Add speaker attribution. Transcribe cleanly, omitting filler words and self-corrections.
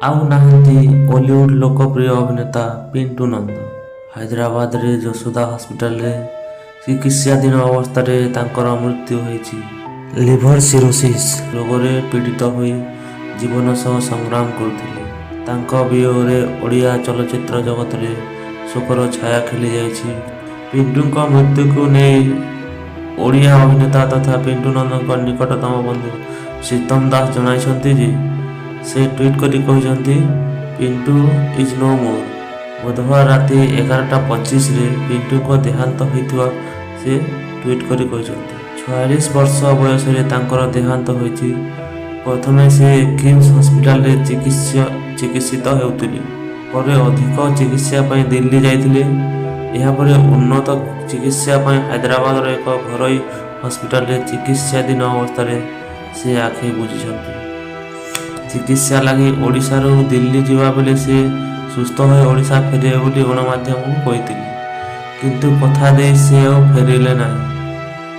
Speaker 1: ଆଉ ନାହାନ୍ତି ବଲିଉଡ୍ ଲୋକପ୍ରିୟ ଅଭିନେତା ପିଣ୍ଟୁ ନନ୍ଦ। ହାଇଦ୍ରାବାଦରେ ଯଶୋଦା ହସ୍ପିଟାଲରେ ଚିକିତ୍ସାଧୀନ ଅବସ୍ଥାରେ ତାଙ୍କର ମୃତ୍ୟୁ ହୋଇଛି। ଲିଭର ସିରୋସିସ୍ ରୋଗରେ ପୀଡ଼ିତ ହୋଇ ଜୀବନ ସହ ସଂଗ୍ରାମ କରୁଥିଲେ। ତାଙ୍କ ବିୟୋଗରେ ଓଡ଼ିଆ ଚଳଚ୍ଚିତ୍ର ଜଗତରେ ଶୋକର ଛାୟା ଖେଳିଯାଇଛି। ପିଣ୍ଟୁଙ୍କ ମୃତ୍ୟୁକୁ ନେଇ ଓଡ଼ିଆ ଅଭିନେତା ତଥା ପିଣ୍ଟୁ ନନ୍ଦଙ୍କ ନିକଟତମ ବନ୍ଧୁ ଶ୍ରୀତମ ଦାସ ଜଣାଇଛନ୍ତି ଯେ ସେ ଟ୍ୱିଟ୍ କରି କହିଛନ୍ତି, ପିଣ୍ଟୁ ଇଜ୍ ନୋ ମୋର୍। ବୁଧବାର ରାତି 11:25ରେ ପିଣ୍ଟୁଙ୍କ ଦେହାନ୍ତ ହୋଇଥିବା ସେ ଟ୍ୱିଟ୍ କରି କହିଛନ୍ତି। 46 ବର୍ଷ ବୟସରେ ତାଙ୍କର ଦେହାନ୍ତ ହୋଇଛି। ପ୍ରଥମେ ସେ କିମ୍ସ ହସ୍ପିଟାଲରେ ଚିକିତ୍ସିତ ହେଉଥିଲେ। ପରେ ଅଧିକ ଚିକିତ୍ସା ପାଇଁ ଦିଲ୍ଲୀ ଯାଇଥିଲେ। ଏହାପରେ ଉନ୍ନତ ଚିକିତ୍ସା ପାଇଁ ହାଇଦ୍ରାବାଦର ଏକ ଘରୋଇ ହସ୍ପିଟାଲରେ ଚିକିତ୍ସାଧୀନ ଅବସ୍ଥାରେ ସେ ଆଖି ବୁଜିଛନ୍ତି। ଚିକିତ୍ସା ଲାଗି ଓଡ଼ିଶାରୁ ଦିଲ୍ଲୀ ଯିବା ବେଳେ ସେ ସୁସ୍ଥ ହୋଇ ଓଡ଼ିଶା ଫେରିବେ ବୋଲି ଗଣମାଧ୍ୟମକୁ କହିଥିଲେ। କିନ୍ତୁ କଥା ଦେଇ ସେ ଆଉ ଫେରିଲେ ନାହିଁ।